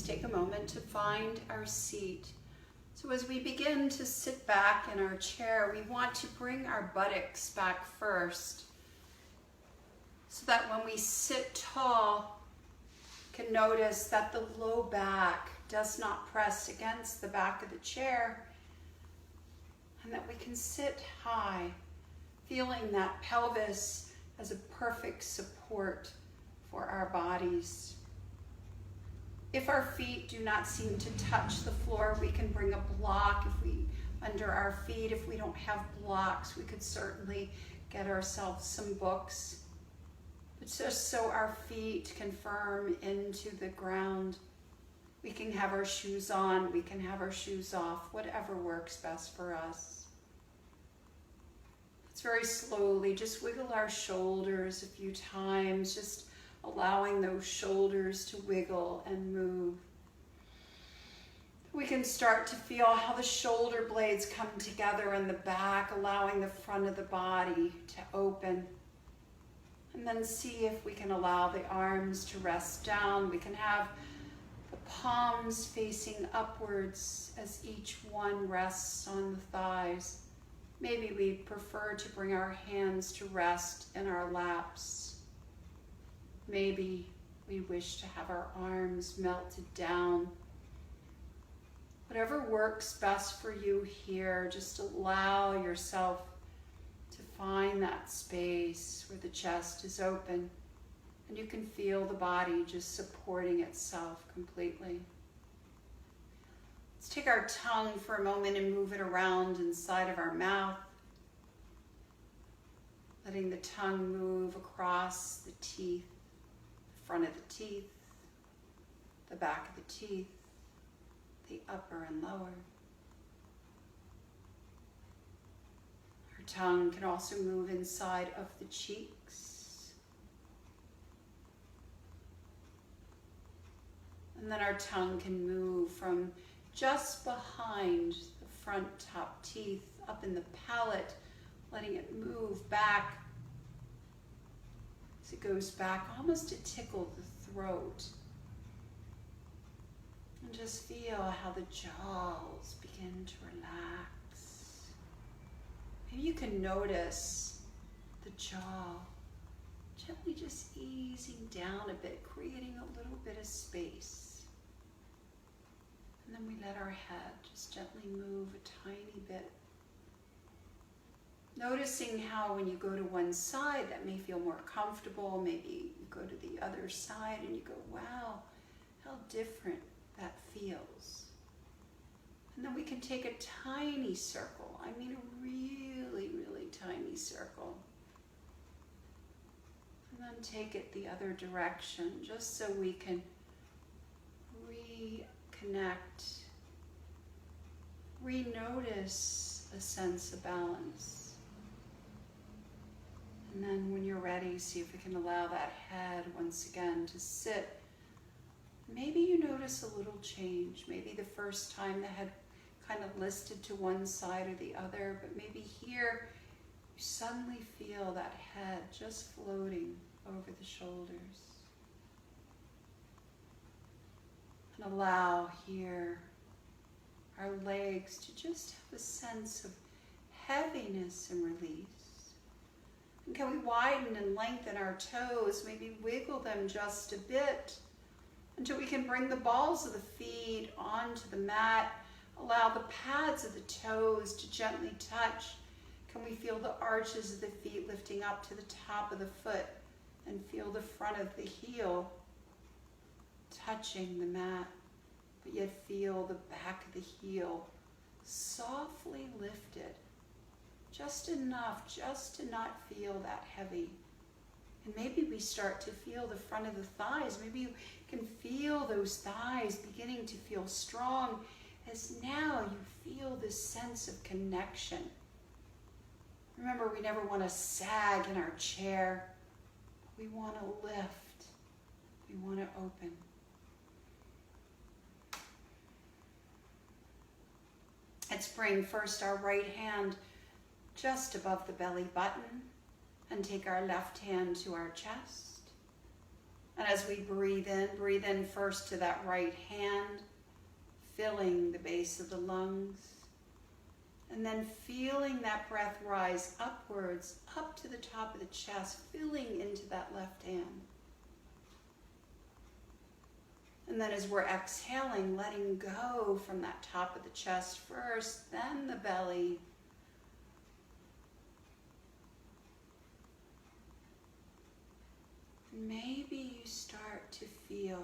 take a moment to find our seat. So as we begin to sit back in our chair, we want to bring our buttocks back first so that when we sit tall, you can notice that the low back does not press against the back of the chair, and that we can sit high, feeling that pelvis as a perfect support for our bodies. If our feet do not seem to touch the floor, we can bring a block under our feet. If we don't have blocks, we could certainly get ourselves some books. But just so our feet can firm into the ground. We can have our shoes on, we can have our shoes off, whatever works best for us. Let's very slowly just wiggle our shoulders a few times, just allowing those shoulders to wiggle and move. We can start to feel how the shoulder blades come together in the back, allowing the front of the body to open. And then see if we can allow the arms to rest down. We can have the palms facing upwards as each one rests on the thighs. Maybe we prefer to bring our hands to rest in our laps. Maybe we wish to have our arms melted down. Whatever works best for you here, just allow yourself to find that space where the chest is open and you can feel the body just supporting itself completely. Let's take our tongue for a moment and move it around inside of our mouth, letting the tongue move across the teeth, the front of the teeth, the back of the teeth, the upper and lower. Our tongue can also move inside of the cheeks. And then our tongue can move from just behind the front top teeth up in the palate, letting it move back as it goes back almost to tickle the throat. And just feel how the jaws begin to relax. Maybe you can notice the jaw gently just easing down a bit, creating a little bit of space. And then we let our head just gently move a tiny bit. Noticing how when you go to one side, that may feel more comfortable. Maybe you go to the other side and you go, wow, how different that feels. And then we can take a tiny circle. I mean a really, really tiny circle. And then take it the other direction, just so we can reconnect, re-notice a sense of balance. And then when you're ready, see if we can allow that head once again to sit. Maybe you notice a little change. Maybe the first time the head kind of listed to one side or the other, but maybe here you suddenly feel that head just floating over the shoulders. And allow here our legs to just have a sense of heaviness and release. And can we widen and lengthen our toes, maybe wiggle them just a bit until we can bring the balls of the feet onto the mat. Allow the pads of the toes to gently touch. Can we feel the arches of the feet lifting up to the top of the foot and feel the front of the heel touching the mat, but yet feel the back of the heel softly lifted, just enough just to not feel that heavy. And maybe we start to feel the front of the thighs. Maybe you can feel those thighs beginning to feel strong as now you feel this sense of connection. Remember, we never want to sag in our chair. We want to lift. We want to open. Let's bring first our right hand just above the belly button and take our left hand to our chest. And as we breathe in first to that right hand, filling the base of the lungs. And then feeling that breath rise upwards, up to the top of the chest, filling into that left hand. And then as we're exhaling, letting go from that top of the chest first, then the belly. Maybe you start to feel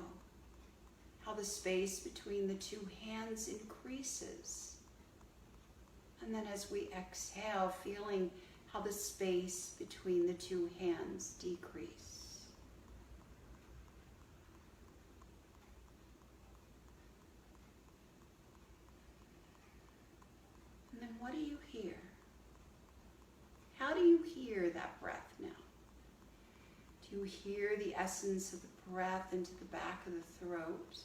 how the space between the two hands increases. And then as we exhale, feeling how the space between the two hands decrease. And then what do you hear? How do you hear that breath now? Do you hear the essence of the breath into the back of the throat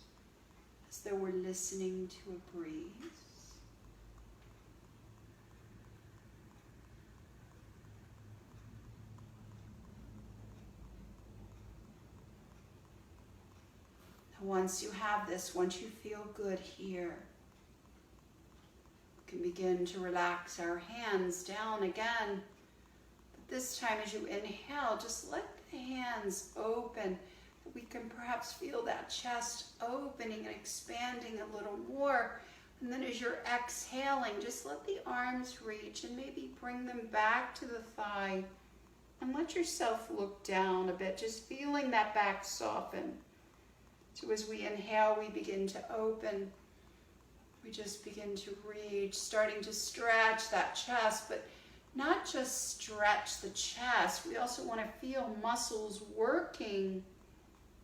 as though we're listening to a breeze? Once you have this, once you feel good here, we can begin to relax our hands down again. But this time as you inhale, just let the hands open. We can perhaps feel that chest opening and expanding a little more. And then as you're exhaling, just let the arms reach and maybe bring them back to the thigh. And let yourself look down a bit, just feeling that back soften. So as we inhale, we begin to open. We just begin to reach, starting to stretch that chest, but not just stretch the chest. We also want to feel muscles working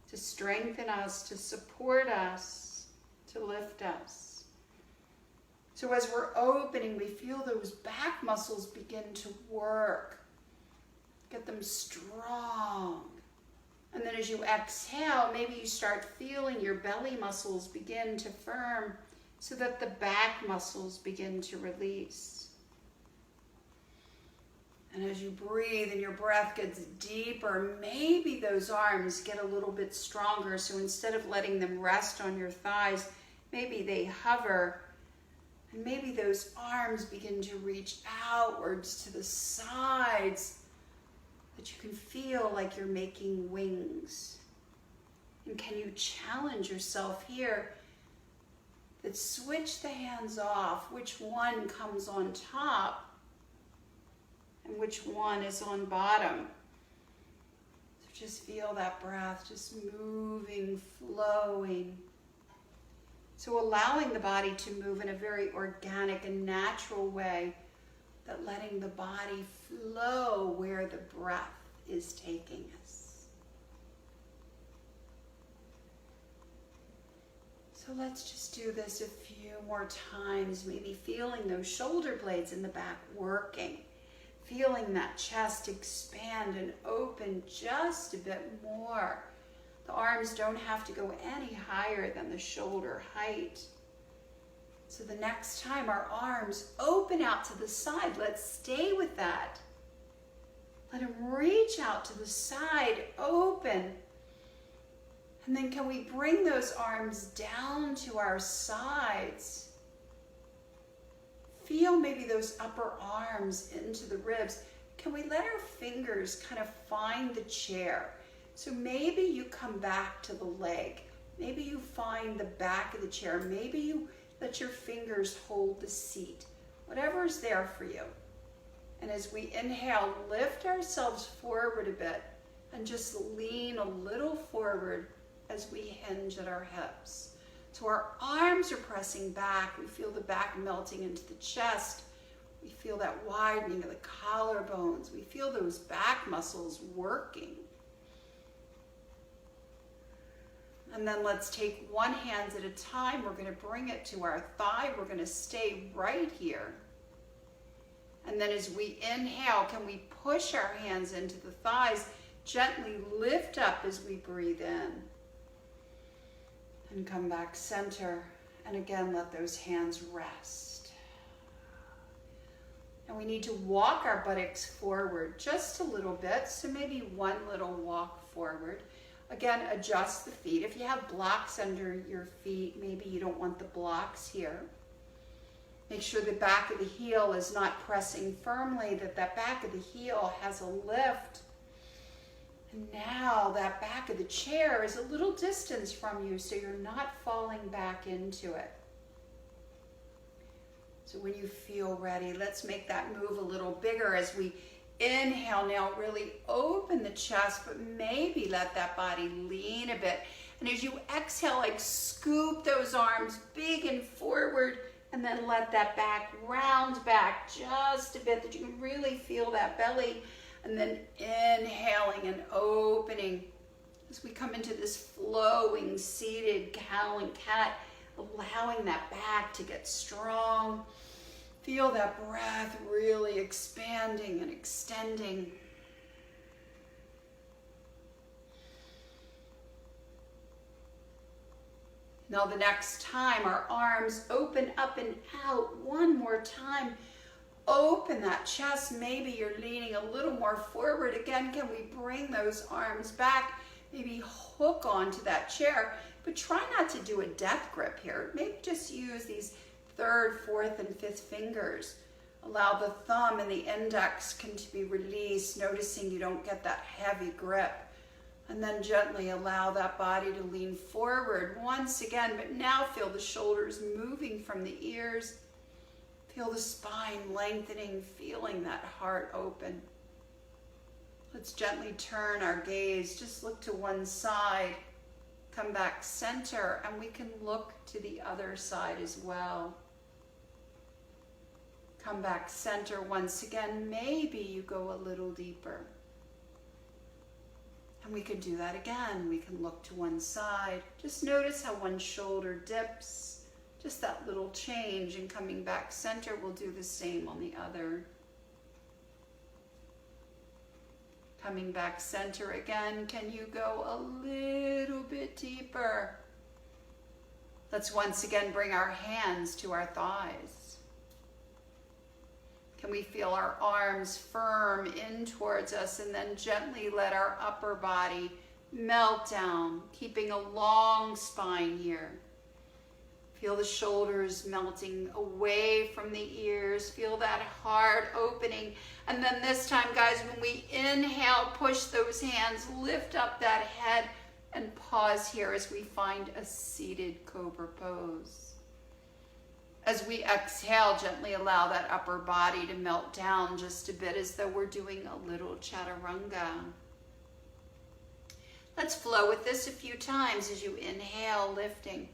to strengthen us, to support us, to lift us. So as we're opening, we feel those back muscles begin to work. Get them strong. And then as you exhale, maybe you start feeling your belly muscles begin to firm so that the back muscles begin to release. And as you breathe and your breath gets deeper, maybe those arms get a little bit stronger. So instead of letting them rest on your thighs, maybe they hover. And maybe those arms begin to reach outwards to the sides, that you can feel like you're making wings. And can you challenge yourself here that switch the hands off, which one comes on top and which one is on bottom. So just feel that breath just moving, flowing. So allowing the body to move in a very organic and natural way, that letting the body flow where the breath is taking us. So let's just do this a few more times, maybe feeling those shoulder blades in the back working, feeling that chest expand and open just a bit more. The arms don't have to go any higher than the shoulder height. So the next time our arms open out to the side, let's stay with that. Let them reach out to the side, open. And then can we bring those arms down to our sides? Feel maybe those upper arms into the ribs. Can we let our fingers kind of find the chair? So maybe you come back to the leg. Maybe you find the back of the chair. Maybe you let your fingers hold the seat, whatever's there for you. And as we inhale, lift ourselves forward a bit and just lean a little forward as we hinge at our hips. So our arms are pressing back. We feel the back melting into the chest. We feel that widening of the collarbones. We feel those back muscles working. And then let's take one hand at a time. We're going to bring it to our thigh. We're going to stay right here. And then as we inhale, can we push our hands into the thighs, gently lift up as we breathe in. And come back center. And again, let those hands rest. And we need to walk our buttocks forward just a little bit. So maybe one little walk forward. Again, adjust the feet. If you have blocks under your feet, maybe you don't want the blocks here. Make sure the back of the heel is not pressing firmly, that back of the heel has a lift. And now that back of the chair is a little distance from you, so you're not falling back into it. So when you feel ready, let's make that move a little bigger as we inhale. Now really open the chest, but maybe let that body lean a bit. And as you exhale, like scoop those arms big and forward, and then let that back round back just a bit, that you can really feel that belly. And then inhaling and opening as we come into this flowing seated cow and cat, allowing that back to get strong. Feel that breath really expanding and extending. Now the next time our arms open up and out, one more time. Open that chest. Maybe you're leaning a little more forward. Again, can we bring those arms back? Maybe hook onto that chair, but try not to do a death grip here. Maybe just use these third, fourth, and fifth fingers. Allow the thumb and the index to be released, noticing you don't get that heavy grip. And then gently allow that body to lean forward once again, but now feel the shoulders moving from the ears. Feel the spine lengthening, feeling that heart open. Let's gently turn our gaze, just look to one side, come back center, and we can look to the other side as well. Come back center once again, maybe you go a little deeper. And we can do that again. We can look to one side. Just notice how one shoulder dips. Just that little change, and coming back center, we'll do the same on the other. Coming back center again, can you go a little bit deeper? Let's once again bring our hands to our thighs. Can we feel our arms firm in towards us, and then gently let our upper body melt down, keeping a long spine here. Feel the shoulders melting away from the ears. Feel that heart opening. And then this time, guys, when we inhale, push those hands, lift up that head, and pause here as we find a seated cobra pose. As we exhale, gently allow that upper body to melt down just a bit, as though we're doing a little chaturanga. Let's flow with this a few times as you inhale, lifting.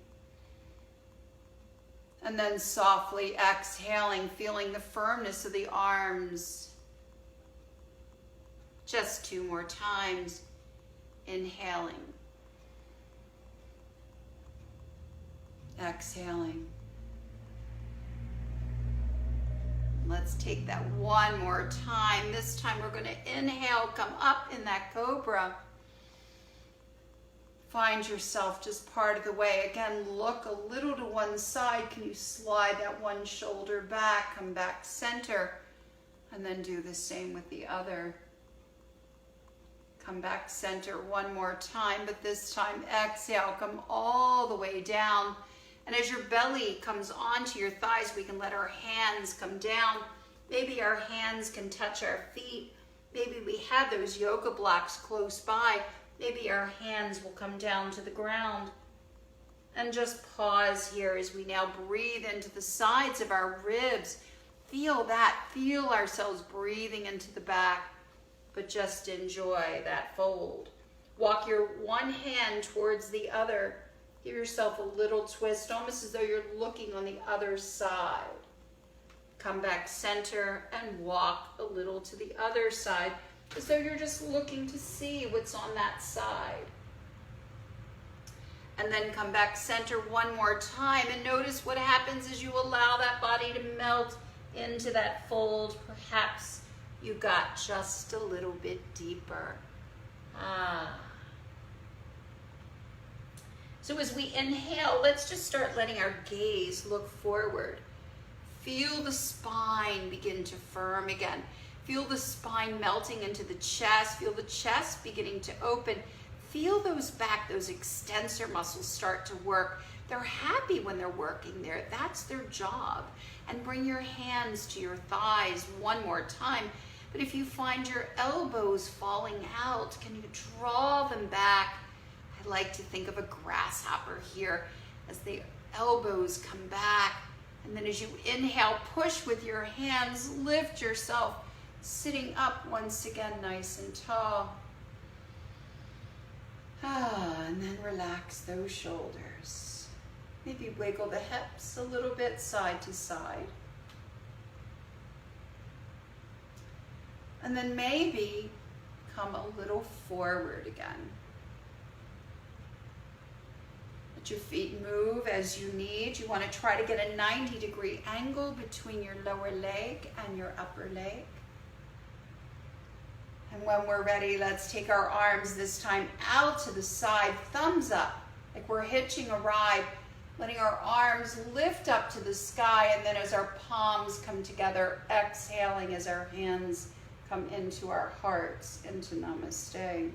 And then softly exhaling, feeling the firmness of the arms. Just 2 more times. Inhaling. Exhaling. Let's take that one more time. This time we're going to inhale, come up in that cobra. Find yourself just part of the way. Again, look a little to one side. Can you slide that one shoulder back, come back center, and then do the same with the other. Come back center one more time, but this time exhale, come all the way down. And as your belly comes onto your thighs, we can let our hands come down. Maybe our hands can touch our feet. Maybe we have those yoga blocks close by. Maybe our hands will come down to the ground. And just pause here as we now breathe into the sides of our ribs. Feel that, feel ourselves breathing into the back, but just enjoy that fold. Walk your one hand towards the other. Give yourself a little twist, almost as though you're looking on the other side. Come back center and walk a little to the other side, as though you're just looking to see what's on that side. And then come back center one more time, and notice what happens as you allow that body to melt into that fold. Perhaps you got just a little bit deeper. So as we inhale, let's just start letting our gaze look forward. Feel the spine begin to firm again. Feel the spine melting into the chest. Feel the chest beginning to open. Feel those back, those extensor muscles start to work. They're happy when they're working there. That's their job. And bring your hands to your thighs one more time. But if you find your elbows falling out, can you draw them back? I like to think of a grasshopper here as the elbows come back. And then as you inhale, push with your hands, lift yourself, sitting up once again, nice and tall. And then relax those shoulders. Maybe wiggle the hips a little bit side to side. And then maybe come a little forward again. Let your feet move as you need. You want to try to get a 90-degree angle between your lower leg and your upper leg. And when we're ready, let's take our arms this time out to the side, thumbs up, like we're hitching a ride, letting our arms lift up to the sky, and then as our palms come together, exhaling as our hands come into our hearts, into Namaste.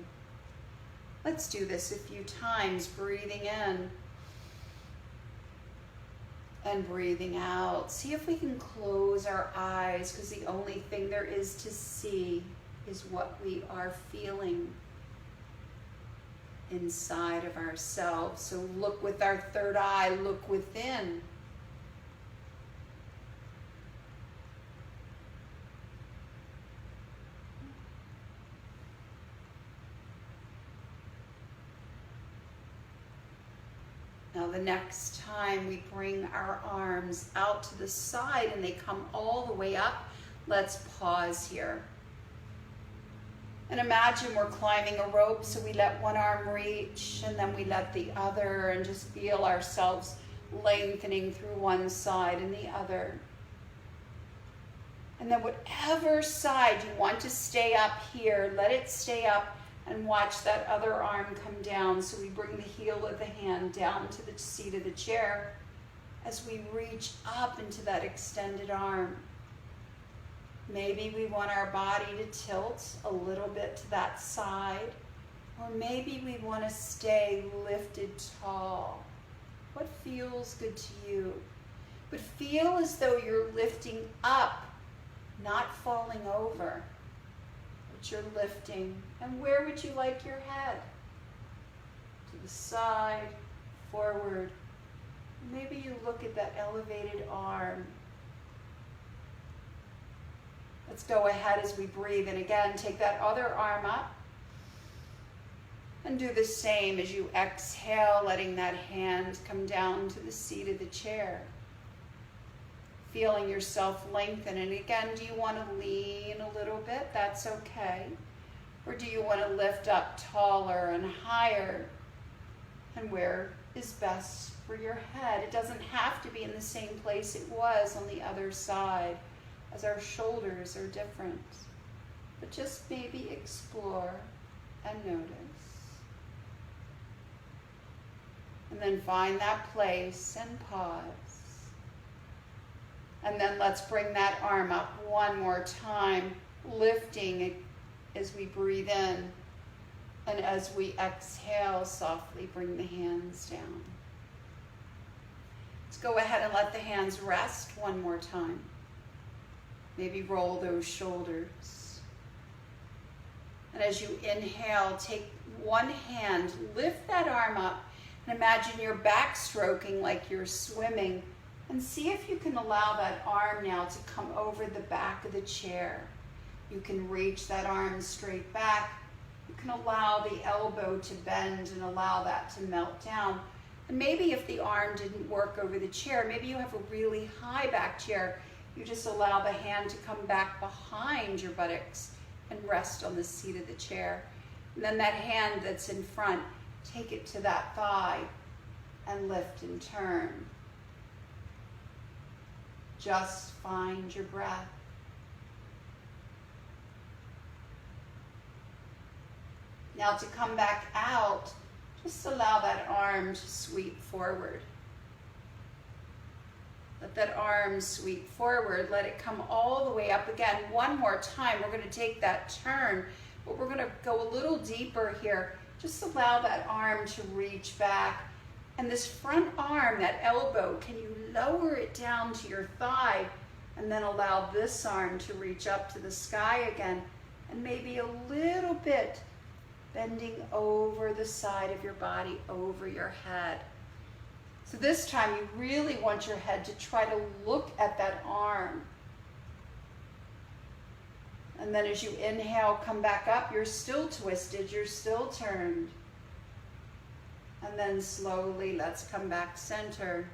Let's do this a few times, breathing in and breathing out. See if we can close our eyes, because the only thing there is to see is what we are feeling inside of ourselves. So look with our third eye, look within. Now the next time we bring our arms out to the side and they come all the way up, let's pause here. And imagine we're climbing a rope, so we let one arm reach and then we let the other, and just feel ourselves lengthening through one side and the other. And then whatever side you want to stay up here, let it stay up, and watch that other arm come down. So we bring the heel of the hand down to the seat of the chair as we reach up into that extended arm. Maybe we want our body to tilt a little bit to that side, or maybe we want to stay lifted tall. What feels good to you? But feel as though you're lifting up, not falling over, but you're lifting. And where would you like your head? To the side, forward. Maybe you look at that elevated arm. Let's go ahead as we breathe. And again, take that other arm up. And do the same as you exhale, letting that hand come down to the seat of the chair. Feeling yourself lengthen. And again, do you want to lean a little bit? That's okay. Or do you want to lift up taller and higher? And where is best for your head? It doesn't have to be in the same place it was on the other side, as our shoulders are different. But just maybe explore and notice. And then find that place and pause. And then let's bring that arm up one more time, lifting as we breathe in. And as we exhale, softly bring the hands down. Let's go ahead and let the hands rest one more time. Maybe roll those shoulders. And as you inhale, take one hand, lift that arm up, and imagine your back stroking like you're swimming. And see if you can allow that arm now to come over the back of the chair. You can reach that arm straight back. You can allow the elbow to bend and allow that to melt down. And maybe if the arm didn't work over the chair, maybe you have a really high back chair. You just allow the hand to come back behind your buttocks and rest on the seat of the chair. And then that hand that's in front, take it to that thigh and lift and turn. Just find your breath. Now to come back out, just allow that arm to sweep forward. Let that arm sweep forward. Let it come all the way up again. One more time. We're going to take that turn, but we're going to go a little deeper here. Just allow that arm to reach back. And this front arm, that elbow, can you lower it down to your thigh and then allow this arm to reach up to the sky again, and maybe a little bit bending over the side of your body, over your head. So this time you really want your head to try to look at that arm. And then as you inhale, come back up, you're still twisted, you're still turned. And then slowly, let's come back center.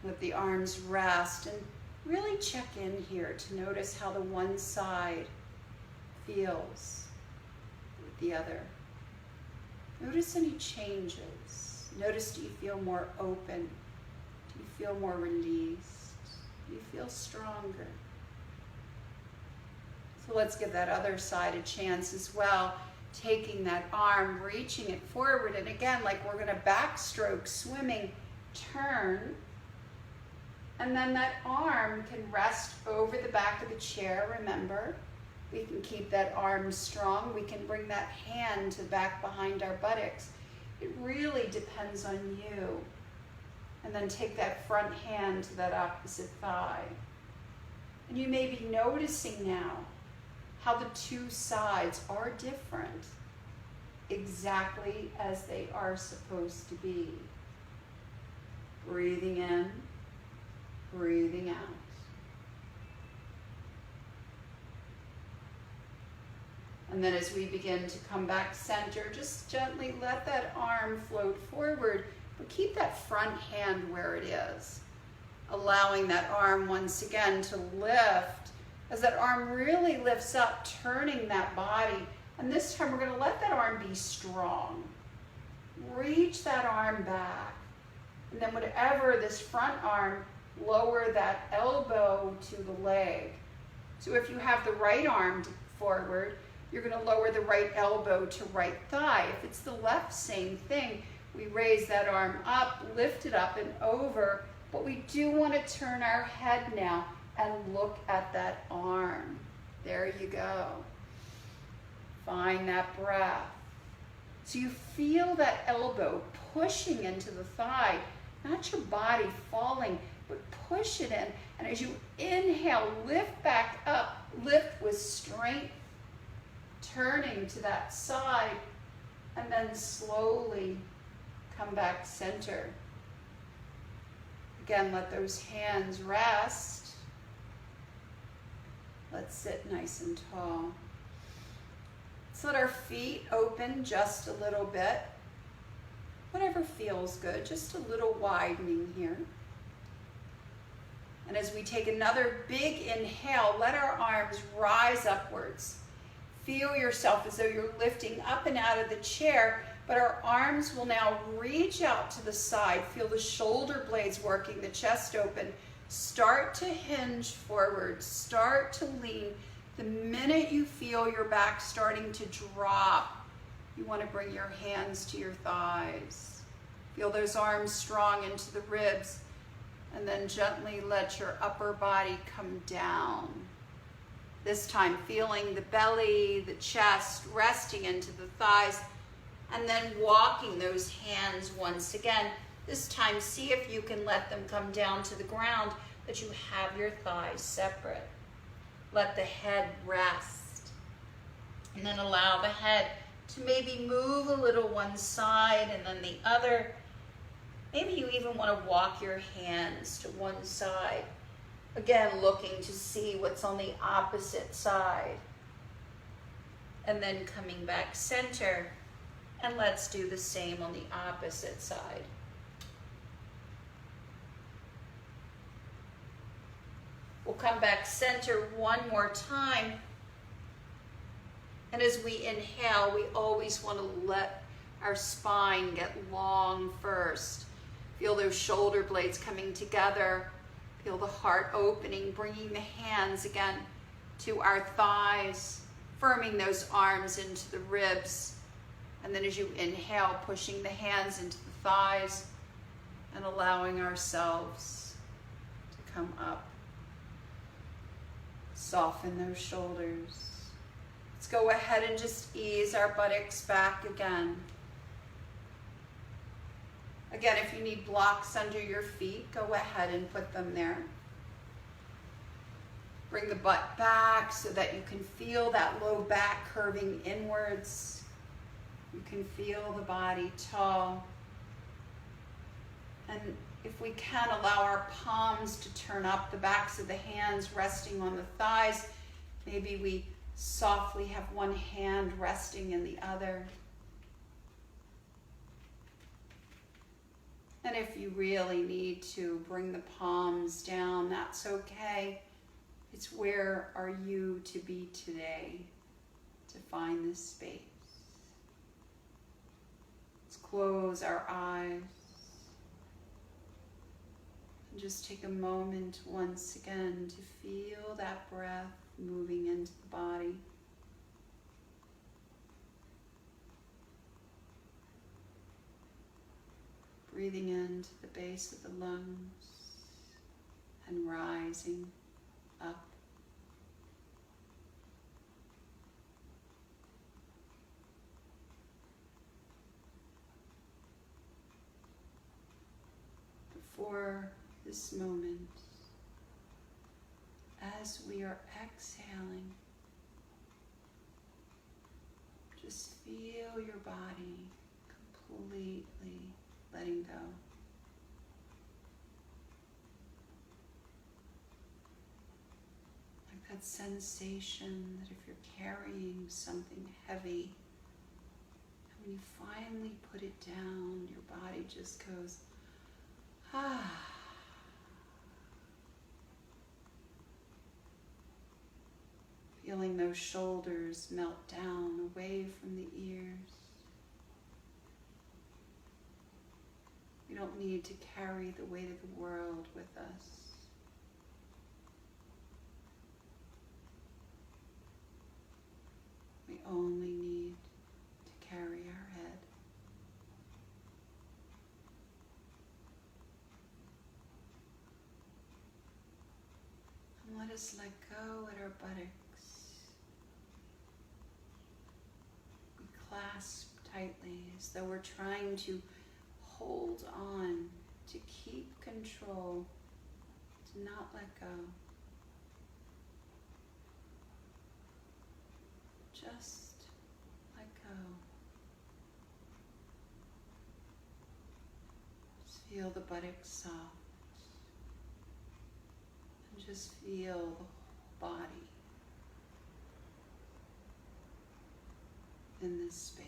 Let the arms rest and really check in here to notice how the one side feels with the other. Notice any changes. Notice, do you feel more open? Do you feel more released? Do you feel stronger? So let's give that other side a chance as well. Taking that arm, reaching it forward, and again, like we're going to backstroke, swimming, turn, and then that arm can rest over the back of the chair. Remember, we can keep that arm strong. We can bring that hand to the back behind our buttocks. It really depends on you. And then take that front hand to that opposite thigh. And you may be noticing now how the two sides are different, exactly as they are supposed to be. Breathing in, breathing out. And then as we begin to come back center, just gently let that arm float forward, but keep that front hand where it is. Allowing that arm once again to lift. As that arm really lifts up, turning that body. And this time we're going to let that arm be strong. Reach that arm back. And then whatever this front arm, lower that elbow to the leg. So if you have the right arm forward, you're going to lower the right elbow to right thigh. If it's the left, same thing. We raise that arm up, lift it up and over. But we do want to turn our head now and look at that arm. There you go. Find that breath. So you feel that elbow pushing into the thigh, not your body falling, but push it in. And as you inhale, lift back up, lift with strength, turning to that side, and then slowly come back center. Again, let those hands rest. Let's sit nice and tall. Let's let our feet open just a little bit. Whatever feels good, just a little widening here. And as we take another big inhale, let our arms rise upwards. Feel yourself as though you're lifting up and out of the chair, but our arms will now reach out to the side. Feel the shoulder blades working, the chest open. Start to hinge forward, start to lean. The minute you feel your back starting to drop, you want to bring your hands to your thighs. Feel those arms strong into the ribs, and then gently let your upper body come down. This time feeling the belly, the chest, resting into the thighs, and then walking those hands once again. This time, see if you can let them come down to the ground, that you have your thighs separate. Let the head rest. And then allow the head to maybe move a little one side and then the other. Maybe you even want to walk your hands to one side. Again, looking to see what's on the opposite side. And then coming back center. And let's do the same on the opposite side. We'll come back center one more time. And as we inhale, we always want to let our spine get long first. Feel those shoulder blades coming together. Feel the heart opening, bringing the hands again to our thighs, firming those arms into the ribs. And then as you inhale, pushing the hands into the thighs and allowing ourselves to come up. Soften those shoulders. Let's go ahead and just ease our buttocks back again. Again, if you need blocks under your feet, go ahead and put them there. Bring the butt back so that you can feel that low back curving inwards. You can feel the body tall. And if we can, allow our palms to turn up, the backs of the hands resting on the thighs. Maybe we softly have one hand resting in the other. And if you really need to bring the palms down, that's okay. It's where are you to be today to find this space. Let's close our eyes and just take a moment once again to feel that breath moving into the body. Breathing into the base of the lungs and rising up. For this moment, as we are exhaling, just feel your body completely letting go. Like that sensation that if you're carrying something heavy, and when you finally put it down, your body just goes, ah. Feeling those shoulders melt down away from the ears. We don't need to carry the weight of the world with us. We only need to carry our head. And let us let go at our buttocks. We clasp tightly as though we're trying to hold on, to keep control, to not let go. Just let go. Just feel the buttocks soft. And just feel the whole body in this space.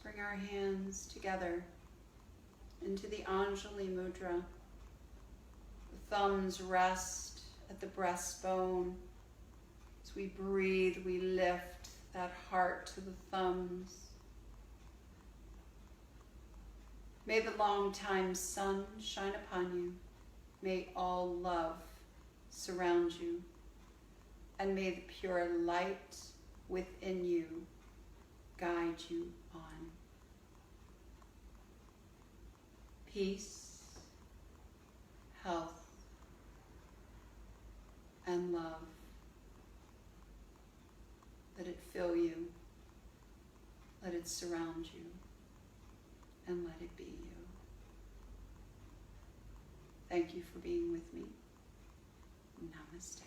Bring our hands together into the Anjali Mudra. The thumbs rest at the breastbone. As we breathe, we lift that heart to the thumbs. May the long-time sun shine upon you. May all love surround you. And may the pure light within you guide you on. Peace, health, and love. Let it fill you. Let it surround you. And let it be you. Thank you for being with me. Namaste.